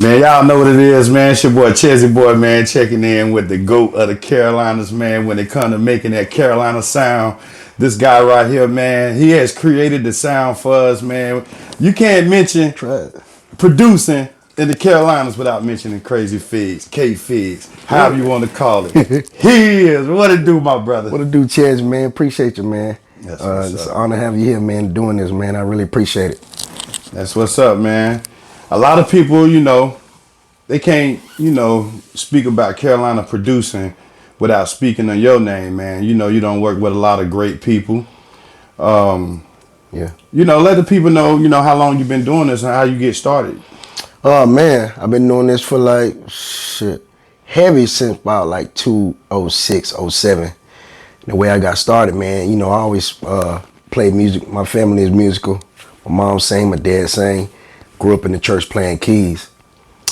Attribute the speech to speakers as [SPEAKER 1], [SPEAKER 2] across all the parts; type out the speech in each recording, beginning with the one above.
[SPEAKER 1] Man, y'all know what it is, man. It's your boy Chezzy Boy, man, checking in with the GOAT of the Carolinas, man. When it comes to making that Carolina sound, this guy right here, man, he has created the sound for us, man. You can't mention producing in the Carolinas without mentioning Krazyfigz, K-Figz, however you want to call it. He is. What it do, my brother?
[SPEAKER 2] What it do, Chezzy, man? Appreciate you, man.
[SPEAKER 1] It's
[SPEAKER 2] an honor to have you here, man, doing this, man. I really appreciate it.
[SPEAKER 1] That's what's up, man. A lot of people, they can't, speak about Carolina producing without speaking on your name, man. You don't work with a lot of great people. Let the people know, how long you've been doing this and how you get started.
[SPEAKER 2] Oh, man, I've been doing this for heavy since about 2006, 07. The way I got started, man, I always played music. My family is musical. My mom sang, my dad sang. Grew up in the church playing keys,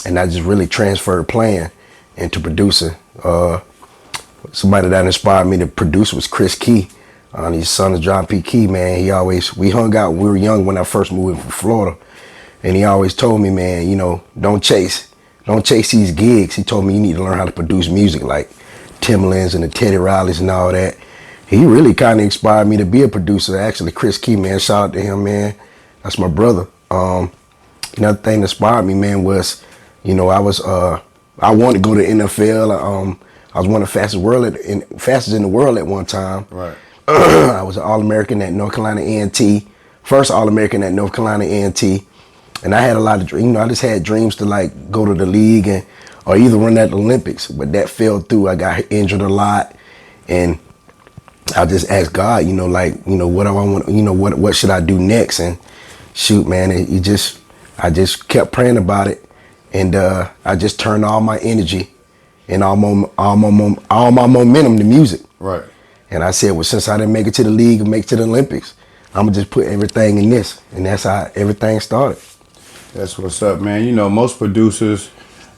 [SPEAKER 2] and I just really transferred playing into producing. Somebody that inspired me to produce was Chris Key. He's son of John P. Key, man. We hung out when we were young when I first moved from Florida, and he always told me, man, don't chase these gigs. He told me you need to learn how to produce music like Timbalands and the Teddy Rileys and all that. He really kind of inspired me to be a producer. Actually, Chris Key, man, shout out to him, man. That's my brother. Another thing that inspired me, man, was, I wanted to go to the NFL. I was one of the fastest in the world at one time.
[SPEAKER 1] Right.
[SPEAKER 2] I was an All-American at North Carolina A&T, first All-American at North Carolina A&T, and I had a lot of dreams. I just had dreams to go to the league or either run at the Olympics, but that fell through. I got injured a lot, and I just asked God, what do I want? What should I do next? And shoot, man, I just kept praying about it, and I just turned all my energy and all my momentum to music.
[SPEAKER 1] Right.
[SPEAKER 2] And I said, well, since I didn't make it to the league and make it to the Olympics, I'm gonna just put everything in this, and that's how everything started.
[SPEAKER 1] That's what's up, man. Most producers,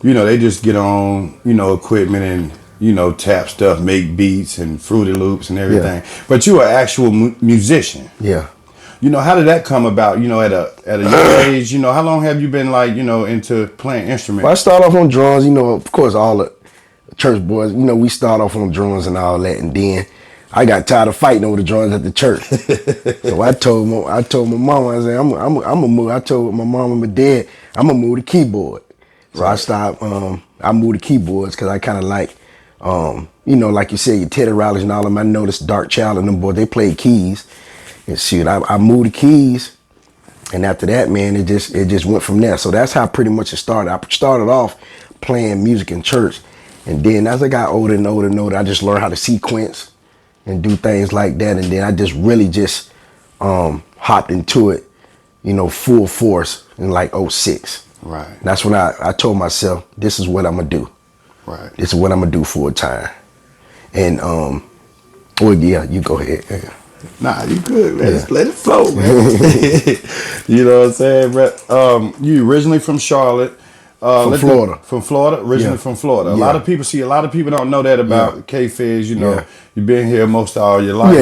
[SPEAKER 1] they just get on, equipment and tap stuff, make beats and Fruity Loops and everything. Yeah. But you're an actual musician.
[SPEAKER 2] Yeah.
[SPEAKER 1] How did that come about? At a young age, how long have you been into playing instruments?
[SPEAKER 2] Well, I started off on drums. Of course, all the church boys, we start off on drums and all that, and then I got tired of fighting over the drums at the church. So I told my mama, I said, I'm gonna move. I told my mom and my dad, I'm gonna move the keyboard. So right. I moved the keyboards because I kind of like you said, your Teddy Rileys and all of them. I noticed Dark Child and them boys, they played keys. And shoot, I moved the keys, and after that, man, it just went from there. So that's how pretty much it started. I started off playing music in church, and then as I got older and older and older, I just learned how to sequence and do things like that, and then I just really hopped into it, full force in 06.
[SPEAKER 1] Right.
[SPEAKER 2] And that's when I told myself, this is what I'm gonna do.
[SPEAKER 1] Right.
[SPEAKER 2] This is what I'm gonna do full time. And well, yeah, you go ahead. Yeah.
[SPEAKER 1] Nah, you good, man. Yeah. Just let it flow, man. You know what I'm saying, bro? You originally from Charlotte.
[SPEAKER 2] From Florida.
[SPEAKER 1] From Florida? Originally from Florida. A lot of people don't know that about K-Figz. You've been here most of all your life.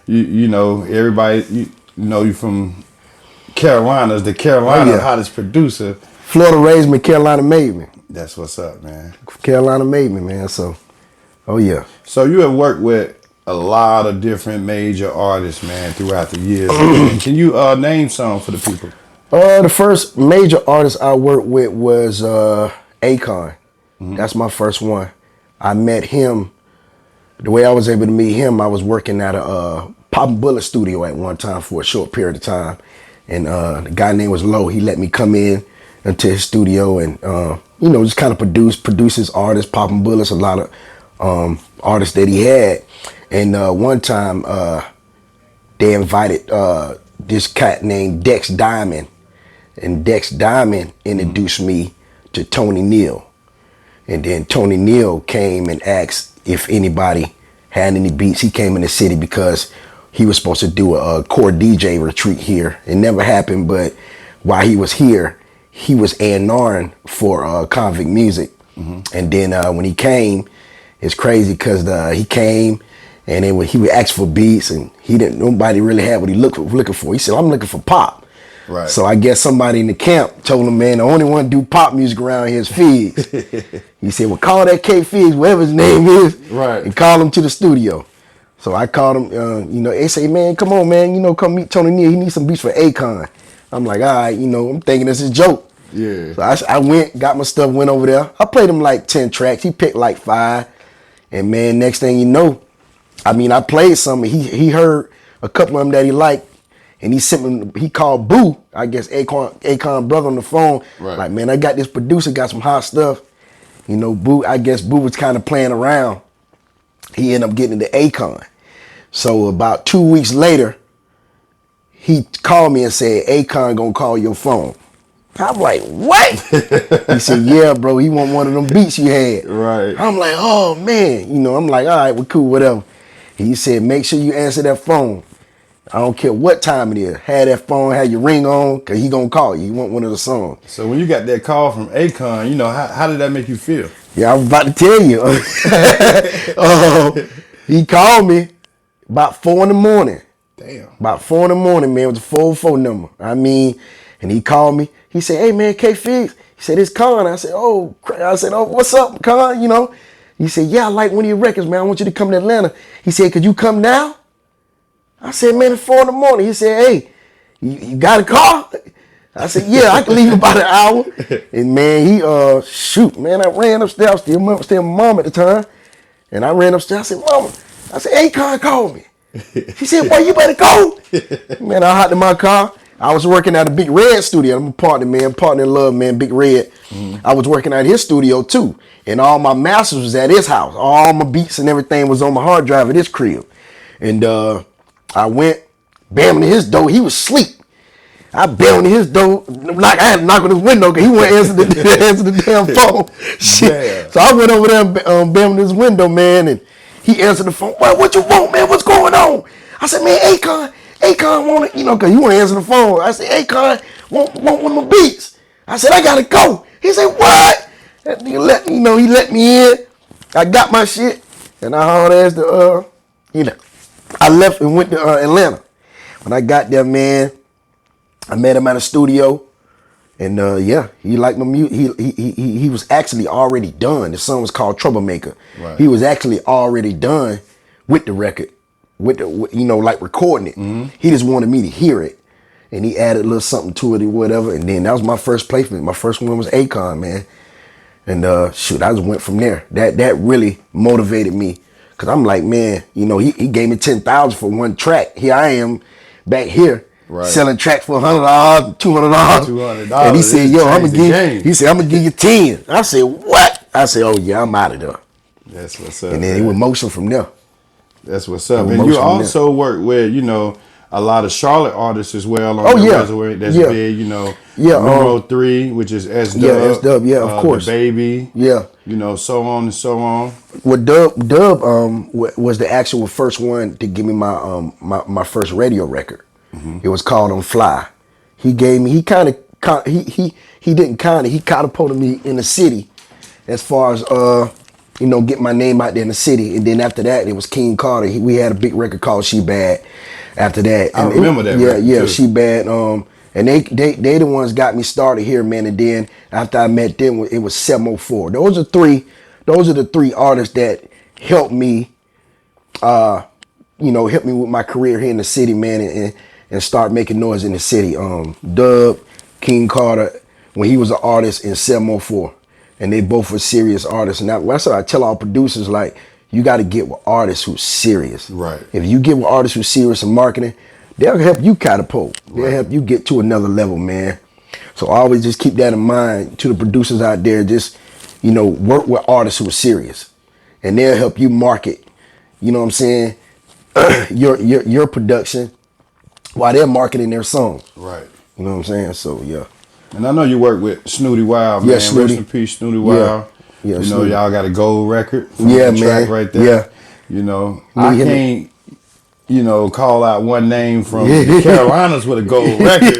[SPEAKER 1] Everybody, you from Carolinas, the Carolina hottest producer.
[SPEAKER 2] Florida raised me, Carolina made me.
[SPEAKER 1] That's what's up, man.
[SPEAKER 2] Carolina made me, man, so, oh yeah.
[SPEAKER 1] So you have worked with a lot of different major artists, man, throughout the years. Can you name some for the people?
[SPEAKER 2] The first major artist I worked with was Akon. Mm-hmm. That's my first one. I met him. The way I was able to meet him, I was working at a Pop and Bullet studio at one time for a short period of time, and the guy named was Low. He let me come in into his studio and just kind of produce his artists, Pop and Bullets, a lot of artists that he had. And one time they invited this cat named Dex Diamond, and Dex Diamond introduced me to Tony Neal. And then Tony Neal came and asked if anybody had any beats. He came in the city because he was supposed to do a core DJ retreat here. It never happened, but while he was here, he was A&Ring for Convict Music. Mm-hmm. And then when he came, it's crazy because he came, and then when he would ask for beats, and nobody really had what he looking for. He said, I'm looking for pop.
[SPEAKER 1] Right.
[SPEAKER 2] So I guess somebody in the camp told him, man, the only one do pop music around here is Figs. He said, well, call that K-Figs, whatever his name is,
[SPEAKER 1] right,
[SPEAKER 2] and call him to the studio. So I called him, you know, they say, man, come on, man, you know, come meet Tony Neal. He needs some beats for ACON. I'm like, all right, you know, I'm thinking this is a joke.
[SPEAKER 1] Yeah.
[SPEAKER 2] So I went, got my stuff, went over there. I played him like 10 tracks. He picked like 5. And man, next thing you know, I mean, I played something. He heard a couple of them that he liked. And he sent me, he called Boo, I guess Akon brother on the phone.
[SPEAKER 1] Right.
[SPEAKER 2] Like, man, I got this producer, got some hot stuff. You know, Boo, I guess Boo was kind of playing around. He ended up getting into Akon. So about 2 weeks later, he called me and said, Akon gonna call your phone. I'm like, what? He said, yeah, bro, he want one of them beats you had.
[SPEAKER 1] Right.
[SPEAKER 2] I'm like, oh, man. You know, I'm like, all right, well, cool, whatever. He said, make sure you answer that phone. I don't care what time it is. Have that phone, have your ring on, because he going to call you. He want one of the songs.
[SPEAKER 1] So when you got that call from Akon, you know, how did that make you feel?
[SPEAKER 2] Yeah, I was about to tell you. He called me about 4 in the morning.
[SPEAKER 1] Damn.
[SPEAKER 2] About 4 in the morning, man. It was a 404 number. I mean, and he called me. He said, hey, man, K-Figs. He said, it's Con. I said, oh, what's up, Con? You know? He said, yeah, I like one of your records, man. I want you to come to Atlanta. He said, could you come now? I said, man, it's 4 in the morning. He said, hey, you got a car? I said, yeah, I can leave in about an hour. And man, shoot, man, I ran upstairs. I was still with my mom at the time. And I ran upstairs. I said, Mama, Akon called me. She said, boy, you better go. Man, I hopped in my car. I was working at a Big Red studio. I'm a partner, man. Partner in love, man. Big Red. I was working at his studio, too. And all my masters was at his house. All my beats and everything was on my hard drive at his crib. And I went, bam, in his door. He was asleep. I banged on his door. Like I had to knock on his window because he wouldn't answer the damn phone. Shit.
[SPEAKER 1] Yeah.
[SPEAKER 2] So I went over there and banged on his window, man. And he answered the phone. What you want, man? What's going on? I said, man, Akon want it, you know, because he wouldn't answer the phone. I said, Akon want one of my beats. I said, I got to go. He said, what? That nigga he let me in. I got my shit. And I hauled ass to, I left and went to Atlanta. When I got there, man, I met him at a studio. And yeah, he liked my music. He was actually already done. The song was called Troublemaker.
[SPEAKER 1] Right.
[SPEAKER 2] He was actually already done with the record, like recording it. He just wanted me to hear it, and he added a little something to it or whatever. And then that was my first placement. My first one was Akon, man. And shoot, I just went from there. That really motivated me, cause I'm like, man, he gave me $10,000 for one track. Here I am, back here. Right. Selling tracks for $100, $200. And he said, yo, I'm gonna give you 10. I said, what? I said, oh yeah, I'm out of there.
[SPEAKER 1] That's what's up.
[SPEAKER 2] And then he went motion from there.
[SPEAKER 1] That's what's up. And you also work with, a lot of Charlotte artists as well on the reservoir. That's big, Numero 3, which is S-Dub.
[SPEAKER 2] Yeah, S-Dub, yeah, of course.
[SPEAKER 1] DaBaby.
[SPEAKER 2] Yeah.
[SPEAKER 1] So on and so on.
[SPEAKER 2] Well, Dub was the actual first one to give me my first radio record. It was called On Fly. He catapulted me in the city as far as, get my name out there in the city. And then after that, it was King Carter. We had a big record called She Bad after that. And
[SPEAKER 1] I remember that record.
[SPEAKER 2] Yeah,
[SPEAKER 1] too.
[SPEAKER 2] She Bad. And they the ones got me started here, man. And then after I met them, it was 704. Those are the three artists that helped me, helped me with my career here in the city, man, and start making noise in the city. Dub, King Carter, when he was an artist, in 704. And they both were serious artists. And that's what I tell all producers, like, you got to get with artists who's serious.
[SPEAKER 1] Right.
[SPEAKER 2] If you get with artists who's serious in marketing, they'll help you catapult. They'll help you get to another level, man. So I always just keep that in mind to the producers out there. Just, work with artists who are serious. And they'll help you market, you know what I'm saying, your production while they're marketing their song.
[SPEAKER 1] Right.
[SPEAKER 2] You know what I'm saying? So, yeah.
[SPEAKER 1] And I know you work with Snootie Wild, man.
[SPEAKER 2] Yeah, Snootie.
[SPEAKER 1] Rest in peace, Snootie Wild.
[SPEAKER 2] Yeah,
[SPEAKER 1] Snootie. Y'all got a gold record from
[SPEAKER 2] the
[SPEAKER 1] track
[SPEAKER 2] man.
[SPEAKER 1] right there. Yeah. I can't, call out one name from the Carolinas with a gold record,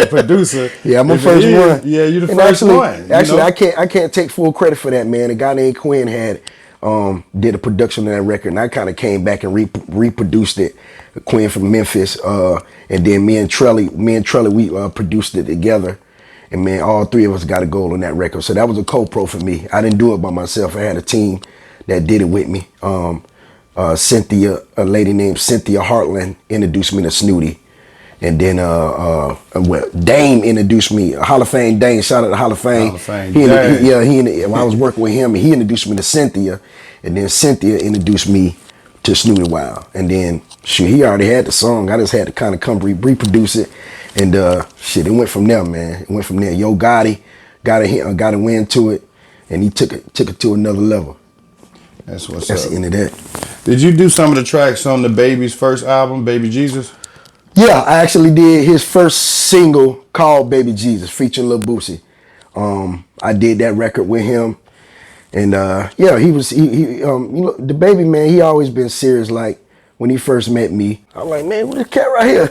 [SPEAKER 1] a producer.
[SPEAKER 2] Yeah, I'm the first one.
[SPEAKER 1] Yeah, you're the
[SPEAKER 2] and
[SPEAKER 1] first one.
[SPEAKER 2] Actually, I can't take full credit for that, man. A guy named Quinn had did a production of that record, and I kind of came back and reproduced it. Quinn from Memphis, and then me and Trelly, we produced it together. And man, all three of us got a goal on that record. So that was a co-pro for me. I didn't do it by myself. I had a team that did it with me. Cynthia, a lady named Cynthia Hartland, introduced me to Snootie. And then Dame introduced me, Hall of Fame Dame, shout out to Hall of Fame.
[SPEAKER 1] Hall of Fame.
[SPEAKER 2] When I was working with him, he introduced me to Cynthia, and then Cynthia introduced me to Snootie Wild. And then shoot, he already had the song. I just had to kind of come reproduce it. And shit, it went from there, man. It went from there. Yo Gotti got a win to it, and he took it to another level.
[SPEAKER 1] That's what's
[SPEAKER 2] That's
[SPEAKER 1] up.
[SPEAKER 2] the end of that.
[SPEAKER 1] Did you do some of the tracks on DaBaby's first album, Baby Jesus?
[SPEAKER 2] Yeah, I actually did his first single called Baby Jesus, featuring Lil Boosie. I did that record with him, and yeah, he you know, DaBaby, man, he always been serious. Like when he first met me, I'm like, man, what this cat right here?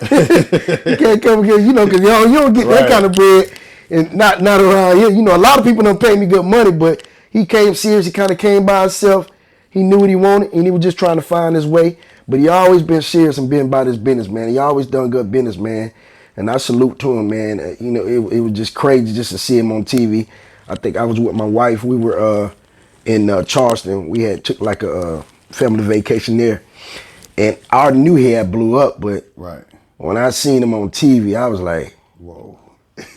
[SPEAKER 2] You can't come here, you know, because you don't get that kind of bread, and not around here. You know, a lot of people don't pay me good money, but he came serious. He kind of came by himself. He knew what he wanted, and he was just trying to find his way. But he always been serious and been about his business, man. He always done good business, man. And I salute to him, man. You know, it was just crazy just to see him on TV. I think I was with my wife. We were in Charleston. We had took like a family vacation there. And I already knew he had blew up, but
[SPEAKER 1] Right.
[SPEAKER 2] when I seen him on TV, I was like,
[SPEAKER 1] Whoa.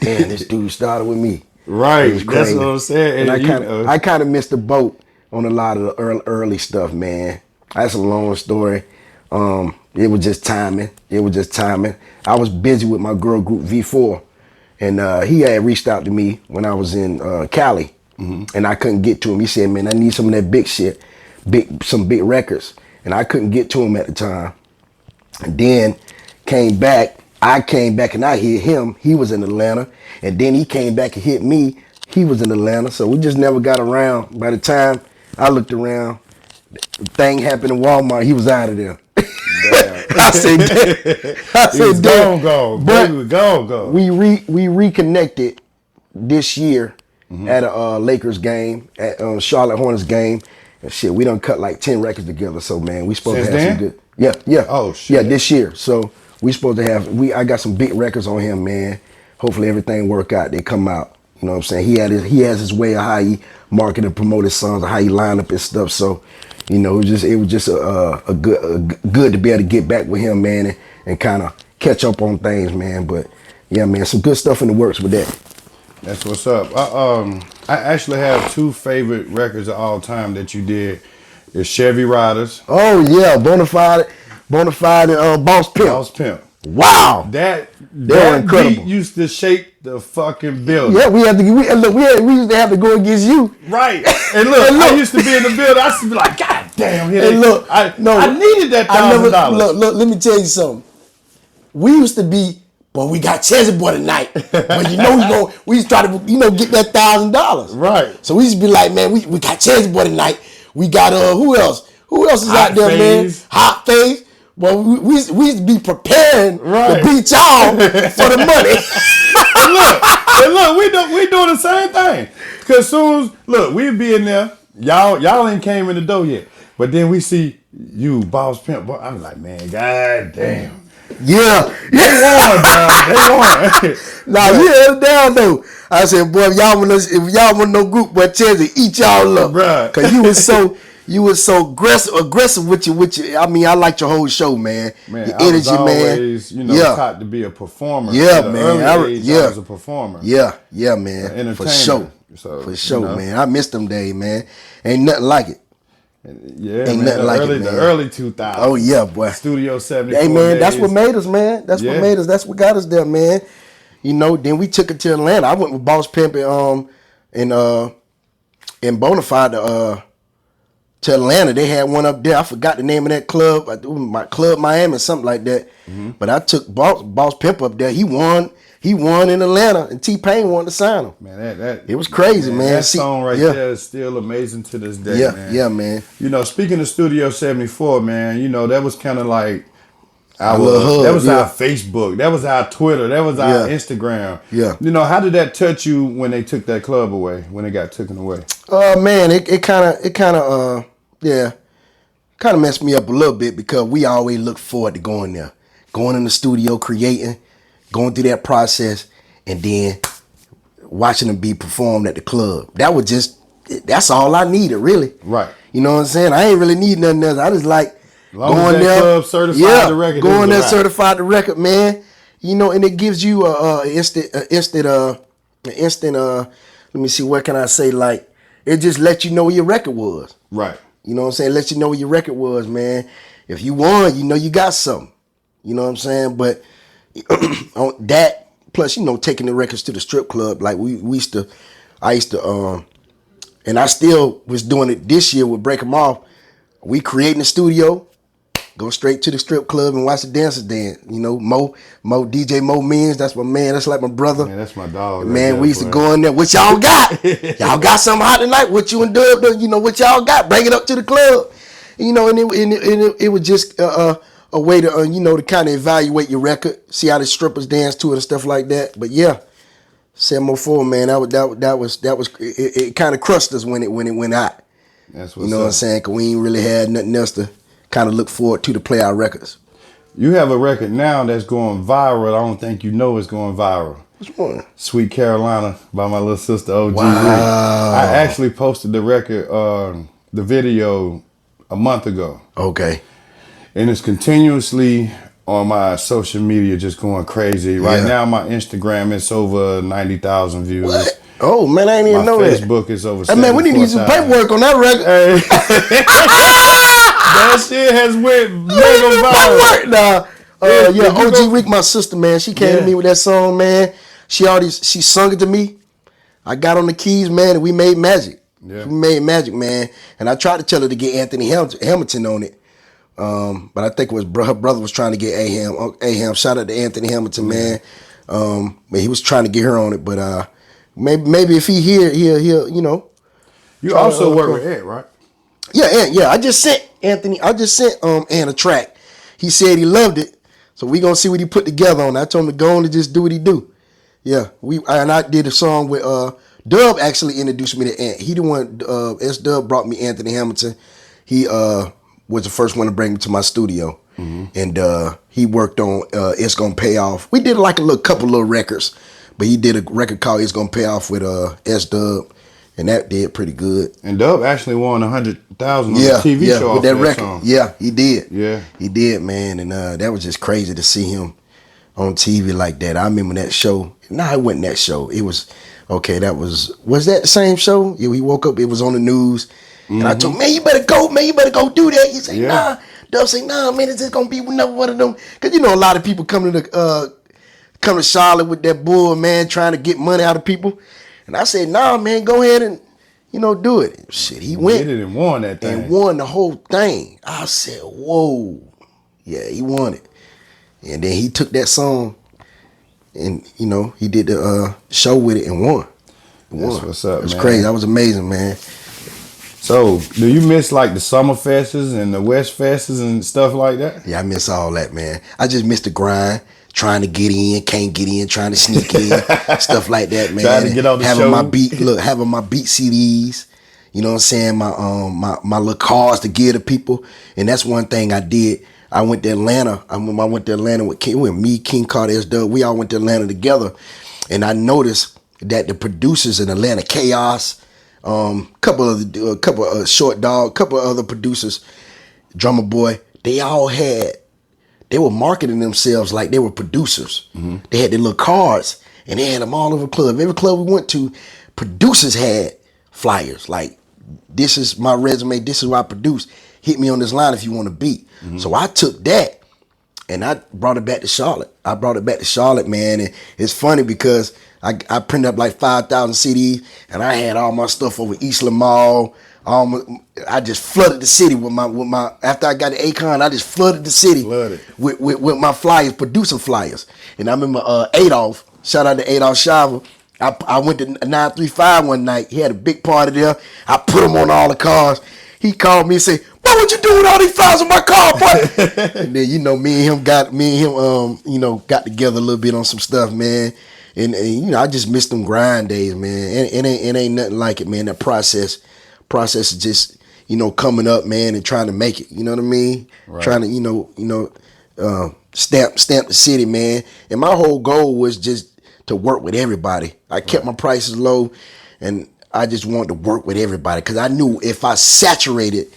[SPEAKER 2] damn, this dude started with me.
[SPEAKER 1] Right.
[SPEAKER 2] It was
[SPEAKER 1] That's
[SPEAKER 2] crazy.
[SPEAKER 1] what I'm saying.
[SPEAKER 2] And I kind of missed the boat on a lot of the early stuff, man. That's a long story. It was just timing. I was busy with my girl group V4, and he had reached out to me when I was in Cali, and I couldn't get to him. He said, man, I need some of that big shit, some big records, and I couldn't get to him at the time. And then I came back and I hit him. He was in Atlanta, and then he came back and hit me. He was in Atlanta, so we just never got around. By the time I looked around, the thing happened in Walmart. He was out of there. I said, damn.
[SPEAKER 1] Go.
[SPEAKER 2] But
[SPEAKER 1] Go.
[SPEAKER 2] we reconnected this year at a Lakers game, at Charlotte Hornets game. And shit, we done cut like 10 records together. So man, we supposed to have some good. Yeah.
[SPEAKER 1] Oh shit.
[SPEAKER 2] Yeah, this year. So we supposed to have. I got some big records on him, man. Hopefully everything work out. They come out. You know what I'm saying? He has his way of how he market and promote his songs, how he line up his stuff. So, you know, it was just a good to be able to get back with him, man, and kind of catch up on things, man. But yeah, man, some good stuff in the works with that.
[SPEAKER 1] That's what's up. I actually have two favorite records of all time that you did. It's Chevy Riders.
[SPEAKER 2] Oh yeah, Bonafide and Boss Pimp.
[SPEAKER 1] Boss Pimp.
[SPEAKER 2] Wow,
[SPEAKER 1] That
[SPEAKER 2] incredible.
[SPEAKER 1] beat used to shake the fucking building.
[SPEAKER 2] Yeah, we used to have to go against you.
[SPEAKER 1] Right. And look, I used to be in the building. I used to be like, God damn, here
[SPEAKER 2] And look,
[SPEAKER 1] I needed that $1,000.
[SPEAKER 2] Look, let me tell you something. We used to be, boy, we got Chezzy Boy tonight. But you know we used to try to, get that $1,000.
[SPEAKER 1] Right.
[SPEAKER 2] So we used to be like, man, we got Chezzy Boy tonight. We got who else? Who else is out there, man? Hot Face. Well, we used to be preparing to beat y'all for the money.
[SPEAKER 1] and look, we doing the same thing. Cause soon as we'd be in there, y'all ain't came in the door yet. But then we see you, Boss Pimp. Boy, I'm like, man, god damn.
[SPEAKER 2] Yeah.
[SPEAKER 1] They won, dog. They won.
[SPEAKER 2] Nah, you held down though. I said, boy, if y'all want no group, but Chezzy, eat y'all up.
[SPEAKER 1] Bruh.
[SPEAKER 2] Cause you was so aggressive with you. I mean, I liked your whole show, man.
[SPEAKER 1] Man,
[SPEAKER 2] your energy,
[SPEAKER 1] I was always, taught to be a performer.
[SPEAKER 2] Yeah,
[SPEAKER 1] At an
[SPEAKER 2] man.
[SPEAKER 1] early age, I was a performer.
[SPEAKER 2] Yeah, man.
[SPEAKER 1] Entertainer.
[SPEAKER 2] For sure.
[SPEAKER 1] So,
[SPEAKER 2] For sure, man. I missed them days, man. Ain't nothing like it.
[SPEAKER 1] Yeah,
[SPEAKER 2] Ain't
[SPEAKER 1] man.
[SPEAKER 2] nothing like it, man.
[SPEAKER 1] The early 2000s.
[SPEAKER 2] Oh yeah, boy.
[SPEAKER 1] Studio 74.
[SPEAKER 2] Hey man,
[SPEAKER 1] days.
[SPEAKER 2] that's what made us, man. That's what made us. That's what got us there, man. Then we took it to Atlanta. I went with Boss Pimp and Bonafide to Atlanta. They had one up there. I forgot the name of that club. My Club Miami, something like that. But I took Boss Pimp up there. He won in Atlanta, and T-Pain wanted to sign him.
[SPEAKER 1] Man,
[SPEAKER 2] it was crazy, man.
[SPEAKER 1] That song there is still amazing to this day, man.
[SPEAKER 2] Yeah, man.
[SPEAKER 1] Speaking of Studio 74, man, that was kind of like our Facebook. That was our Twitter. That was our Instagram.
[SPEAKER 2] Yeah.
[SPEAKER 1] How did that touch you when they took that club away, when it got taken away?
[SPEAKER 2] Man, it kind of yeah, kind of messed me up a little bit because we always look forward to going there, going in the studio, creating, going through that process, and then watching them be performed at the club. That's all I needed, really.
[SPEAKER 1] Right.
[SPEAKER 2] You know what I'm saying? I ain't really need nothing else. I just like
[SPEAKER 1] going there. Club certified the record.
[SPEAKER 2] Going there, certified the record, man. You know, and it gives you a instant. Let me see, what can I say? Like, it just lets you know where your record was.
[SPEAKER 1] Right.
[SPEAKER 2] You know what I'm saying? Let you know where your record was, man. If you won, you know you got something. You know what I'm saying? But on that, plus, you know, taking the records to the strip club, like I used to, and I still was doing it this year with Break 'Em Off. We creating the studio, go straight to the strip club and watch the dancers dance. You know, DJ Mo Means, that's my man. That's like my brother.
[SPEAKER 1] Man, that's my dog.
[SPEAKER 2] Man, we used to go in there. What y'all got? Y'all got something hot tonight? What you and Dub, you know, what y'all got? Bring it up to the club. You know, and it was just a way to, you know, to kind of evaluate your record, see how the strippers dance to it and stuff like that. But yeah, 704, man, that was it kind of crushed us when it went out.
[SPEAKER 1] That's what's
[SPEAKER 2] you know what I'm saying? Because we ain't really had nothing else to kind of look forward to play our records.
[SPEAKER 1] You have a record now that's going viral. I don't think you know it's going viral.
[SPEAKER 2] Which one?
[SPEAKER 1] Sweet Carolina by my little sister OG.
[SPEAKER 2] Wow.
[SPEAKER 1] I actually posted the record, the video a month ago.
[SPEAKER 2] Okay.
[SPEAKER 1] And it's continuously on my social media just going crazy. Right now my Instagram is over 90,000 views.
[SPEAKER 2] What? Oh man, I ain't even know that.
[SPEAKER 1] My Facebook is over.
[SPEAKER 2] Hey man, we need to use some paperwork on that record. Hey.
[SPEAKER 1] That shit has went mega viral.
[SPEAKER 2] Nah, OG Rick, my sister, man, she came to me with that song, man. She sung it to me. I got on the keys, man, and we made magic. Yeah. We made magic, man. And I tried to tell her to get Anthony Hamilton on it. But I think it was her brother was trying to get Aham. Shout out to Anthony Hamilton, man. But he was trying to get her on it, but maybe if he he'll you know.
[SPEAKER 1] You also work with Ed, right?
[SPEAKER 2] Yeah. I just sent Ant a track. He said he loved it, so we gonna see what he put together on. I told him to go on and just do what he do. Yeah, I did a song with Dub. Actually introduced me to Ant. He the one. S Dub brought me Anthony Hamilton. He was the first one to bring me to my studio, and he worked on It's Gonna Pay Off. We did like a couple little records, but he did a record called It's Gonna Pay Off with S Dub. And that did pretty good. And
[SPEAKER 1] Dub actually won 100,000 on the TV show
[SPEAKER 2] with
[SPEAKER 1] off
[SPEAKER 2] that record.
[SPEAKER 1] Song.
[SPEAKER 2] Yeah, he did.
[SPEAKER 1] Yeah,
[SPEAKER 2] he did, man. And that was just crazy to see him on TV like that. I remember that show. No, it wasn't that show. It was okay. Was that the same show? Yeah, we woke up. It was on the news, and I told him, man, you better go, man. You better go do that. He said, nah. Dub said, nah, man. It's just gonna be another one of them. Cause you know a lot of people come to Charlotte with that bull, man, trying to get money out of people. And I said, nah, man, go ahead and, you know, do it. Shit, he went.
[SPEAKER 1] He did it and won that thing.
[SPEAKER 2] And won the whole thing. I said, whoa. Yeah, he won it. And then he took that song and, you know, he did the show with it and won.
[SPEAKER 1] That's what's up, man.
[SPEAKER 2] It was crazy. That was amazing, man.
[SPEAKER 1] So, do you miss like the summer fests and the West fests and stuff like that?
[SPEAKER 2] Yeah, I miss all that, man. I just miss the grind. Trying to get in, can't get in, trying to sneak in, stuff like that, man.
[SPEAKER 1] Trying to get on the
[SPEAKER 2] having
[SPEAKER 1] show.
[SPEAKER 2] Having my beat CDs, you know what I'm saying, my little cards to give to people. And that's one thing I did. I went to Atlanta. I went to Atlanta with me, King Carter, S Dub. We all went to Atlanta together. And I noticed that the producers in Atlanta, Chaos, couple of Short Dog, couple of other producers, Drummer Boy, they were marketing themselves like they were producers. They had their little cards, and they had them all over the club. Every club we went to, producers had flyers. Like, this is my resume. This is what I produce. Hit me on this line if you want to beat. So I took that, and I brought it back to Charlotte. Man. And it's funny because I printed up like 5,000 CDs, and I had all my stuff over East Mall. I just flooded the city with my. After I got the ACON, I just flooded the city with my flyers, producer flyers. And I remember Adolph. Shout out to Adolph Shaver. I went to 935 one night. He had a big party there. I put him on all the cars. He called me and said, "What would you do with all these flyers on my car, boy?" And then, you know, me and him got together a little bit on some stuff, man. And you know, I just miss them grind days, man. It ain't nothing like it, man. That process is just, coming up, man, and trying to make it. You know what I mean?
[SPEAKER 1] Right.
[SPEAKER 2] Trying to, stamp the city, man. And my whole goal was just to work with everybody. I kept my prices low, and I just wanted to work with everybody because I knew if I saturated,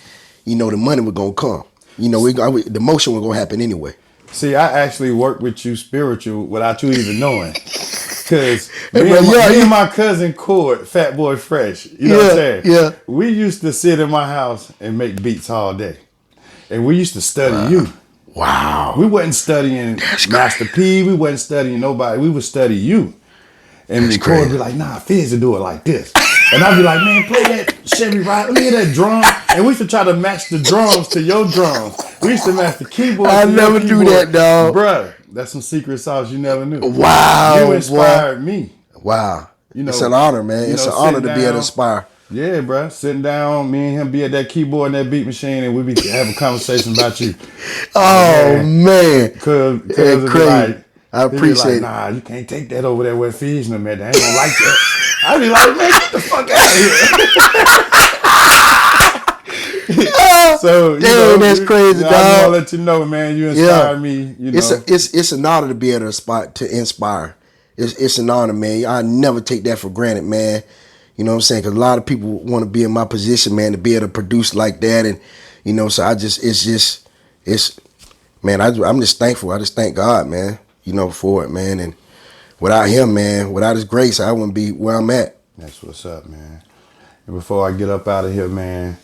[SPEAKER 2] the money was gonna come. The motion was gonna happen anyway.
[SPEAKER 1] See, I actually work with you spiritual without you even knowing. Because me and my cousin Cord, Fat Boy Fresh, you know what I'm saying?
[SPEAKER 2] Yeah.
[SPEAKER 1] We used to sit in my house and make beats all day. And we used to study you.
[SPEAKER 2] Wow.
[SPEAKER 1] We wasn't studying Master P. We wasn't studying nobody. We would study you. And the Cord would be like, nah, Fizz will do it like this. And I'd be like, man, play that Chevy Ride. Look at that drum. And we used to try to match the drums to your drums. We used to match the keyboard
[SPEAKER 2] I
[SPEAKER 1] to
[SPEAKER 2] never
[SPEAKER 1] your
[SPEAKER 2] do
[SPEAKER 1] keyboard.
[SPEAKER 2] that, dog.
[SPEAKER 1] Bruh, that's some secret sauce you never knew.
[SPEAKER 2] Wow.
[SPEAKER 1] You inspired me.
[SPEAKER 2] Wow.
[SPEAKER 1] You know,
[SPEAKER 2] it's an honor, man. It's an honor to be able to inspire.
[SPEAKER 1] Yeah, bruh. Sitting down, me and him be at that keyboard and that beat machine, and we be having conversation about you.
[SPEAKER 2] Oh, man.
[SPEAKER 1] Cause
[SPEAKER 2] crazy.
[SPEAKER 1] Like,
[SPEAKER 2] I appreciate it.
[SPEAKER 1] Nah, you can't take that over there with Fizz and man. They ain't gonna like that. I be like, man, get the fuck out of here. So,
[SPEAKER 2] damn, that's crazy, dog.
[SPEAKER 1] I want to let you know, man, you inspire me.
[SPEAKER 2] It's an honor to be able to inspire. It's an honor, man. I never take that for granted, man. You know what I'm saying? Because a lot of people want to be in my position, man, to be able to produce like that. And, so I'm just thankful. I just thank God, man, for it, man. And without him, man, without his grace, I wouldn't be where I'm at.
[SPEAKER 1] That's what's up, man. And before I get up out of here, man,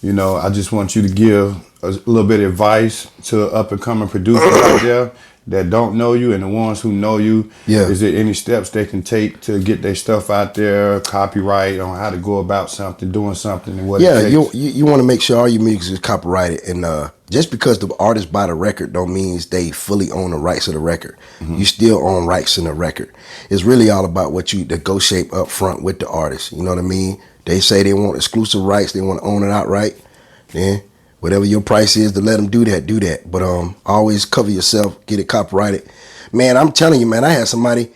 [SPEAKER 1] I just want you to give a little bit of advice to up and coming producers out there that don't know you and the ones who know you.
[SPEAKER 2] Yeah.
[SPEAKER 1] Is there any steps they can take to get their stuff out there, copyright on how to go about something, doing something, and what it takes?
[SPEAKER 2] you want to make sure all your music is copyrighted. And just because the artist buy the record don't mean they fully own the rights of the record. Mm-hmm. You still own rights in the record. It's really all about what you negotiate up front with the artist. You know what I mean? They say they want exclusive rights. They want to own it outright. Then whatever your price is to let them do that. But always cover yourself, get it copyrighted. Man, I'm telling you, man, I had somebody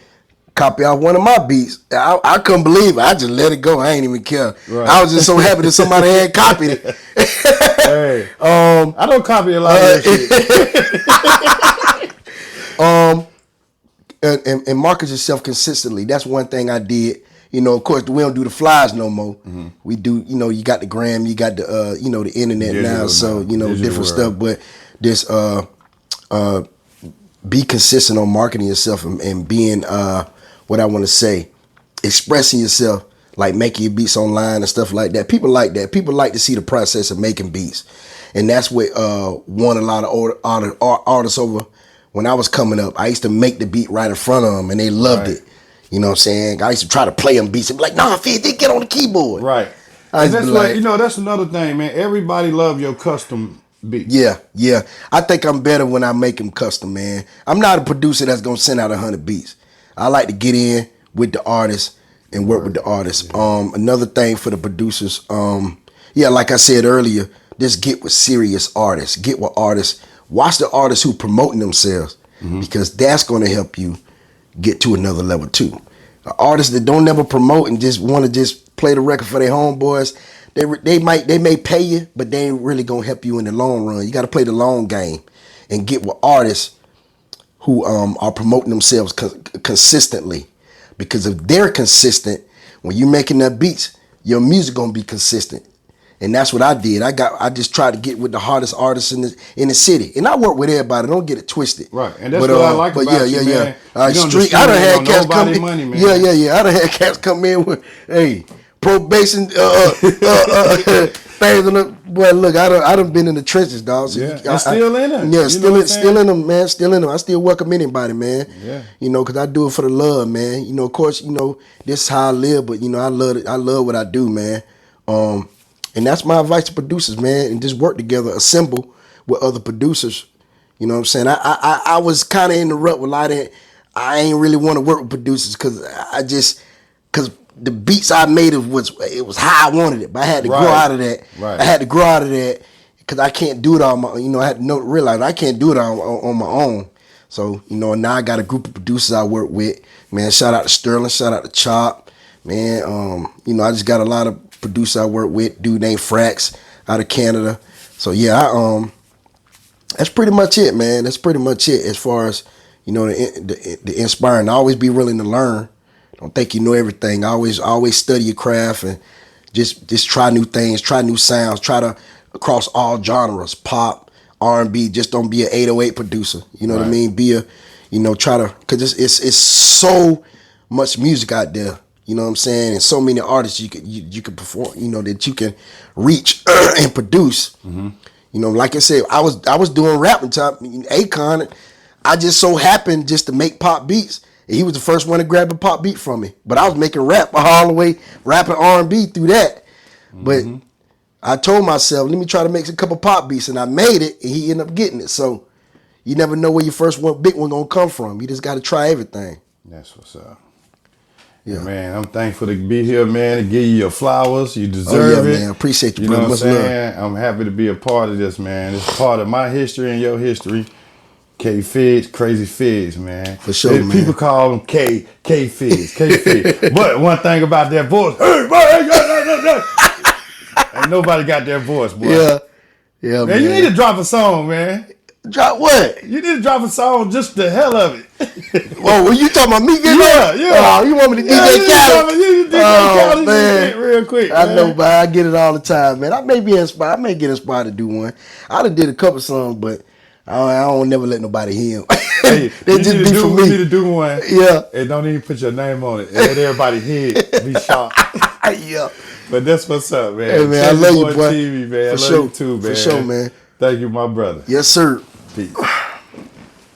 [SPEAKER 2] copy off one of my beats. I couldn't believe it. I just let it go. I ain't even care. Right. I was just so happy that somebody had copied it.
[SPEAKER 1] Hey, I don't copy a lot of that
[SPEAKER 2] shit. And market yourself consistently. That's one thing I did. Of course, we don't do the flyers no more. Mm-hmm. We do, you got the gram, you got the, the internet now. So, different stuff. But just be consistent on marketing yourself and being, what I want to say, expressing yourself, like making your beats online and stuff like that. People like that. People like to see the process of making beats. And that's what won a lot of artists over. When I was coming up, I used to make the beat right in front of them, and they loved it. You know what I'm saying? I used to try to play them beats and be like, nah, Fizz, they get on the keyboard.
[SPEAKER 1] Right. And that's like, that's another thing, man. Everybody love your custom beats.
[SPEAKER 2] Yeah. I think I'm better when I make them custom, man. I'm not a producer that's going to send out 100 beats. I like to get in with the artist and work with the artist. Yeah. Another thing for the producers, like I said earlier, just get with serious artists. Get with artists. Watch the artists who promoting themselves, because that's going to help you get to another level too. Artists that don't never promote and just want to just play the record for their homeboys, they may pay you, but they ain't really gonna help you in the long run. You got to play the long game and get with artists who are promoting themselves consistently. Because if they're consistent, when you're making their beats, your music gonna be consistent. And that's what I did. I just tried to get with the hardest artists in the city, and I work with everybody. Don't get it twisted.
[SPEAKER 1] Right, and that's what I like about you, man.
[SPEAKER 2] Street. I done had cats come in. Money, man. Yeah. I done had cats come in with, probation things. Boy, look, I done been in the trenches, dog. So
[SPEAKER 1] still in them.
[SPEAKER 2] Yeah, still in them, man. Still in them. I still welcome anybody, man.
[SPEAKER 1] Yeah.
[SPEAKER 2] Because I do it for the love, man. Of course, this is how I live, but I love it. I love what I do, man. And that's my advice to producers, man, and just work together, assemble with other producers. You know what I'm saying? I was kind of in the rut with I ain't really want to work with producers because the beats I made it was how I wanted it, but I had to grow out of that. Right. I had to grow out of that because I can't do it on my, I had to realize I can't do it on my own. So, now I got a group of producers I work with, man. Shout out to Sterling, shout out to Chop, man. I just got a lot of producer I work with, dude named Frax. out of Canada. So yeah, that's pretty much it, man. That's pretty much it as far as, you know, the inspiring. Always be willing to learn. Don't think you know everything. Always study your craft and just try new things, try new sounds, try to across all genres, pop, R&B. Just don't be an 808 producer. You know what I mean? Be a, you know, try to, cause it's so much music out there. You know what I'm saying? And so many artists you could perform, you know, that you can reach and produce. You know, like I said, I was doing rap until Akon. I just so happened just to make pop beats. And he was the first one to grab a pop beat from me. But I was making rap all the way, rapping R&B through that. But I told myself, let me try to make a couple pop beats, and I made it, and he ended up getting it. So you never know where your first one, big one, gonna come from. You just got to try everything.
[SPEAKER 1] That's what's up.
[SPEAKER 2] Yeah,
[SPEAKER 1] man, I'm thankful to be here, man, to give you your flowers. You deserve it.
[SPEAKER 2] Man. Appreciate you,
[SPEAKER 1] You know
[SPEAKER 2] brother.
[SPEAKER 1] what I'm saying? I'm happy to be a part of this, man. It's part of my history and your history. K-Figz, Krazyfigz, man.
[SPEAKER 2] For sure, man.
[SPEAKER 1] People call him K-Figz. But one thing about that voice, hey, man, ain't nobody got that voice, boy.
[SPEAKER 2] Yeah,
[SPEAKER 1] man. You need to drop a song, man.
[SPEAKER 2] Drop what?
[SPEAKER 1] You need to drop a song just the hell of it.
[SPEAKER 2] Whoa, were you talking about me getting on?
[SPEAKER 1] Yeah.
[SPEAKER 2] Oh, you want me to DJ Khaled?
[SPEAKER 1] You DJ Khaled
[SPEAKER 2] man.
[SPEAKER 1] real quick.
[SPEAKER 2] I know, but I get it all the time, man. I may be inspired. I may get inspired to do one. I done did a couple songs, but I don't never let nobody hear them.
[SPEAKER 1] Hey,
[SPEAKER 2] they just be for me.
[SPEAKER 1] You need to do one.
[SPEAKER 2] Yeah.
[SPEAKER 1] And don't even put your name on it. Let everybody hear it. Be shocked.
[SPEAKER 2] Yeah.
[SPEAKER 1] But that's what's up, man.
[SPEAKER 2] Hey, man, I love you, boy.
[SPEAKER 1] TV, man.
[SPEAKER 2] For
[SPEAKER 1] I love
[SPEAKER 2] sure.
[SPEAKER 1] you too, man.
[SPEAKER 2] For sure, man.
[SPEAKER 1] Thank you, my brother.
[SPEAKER 2] Yes, sir.
[SPEAKER 1] Peace.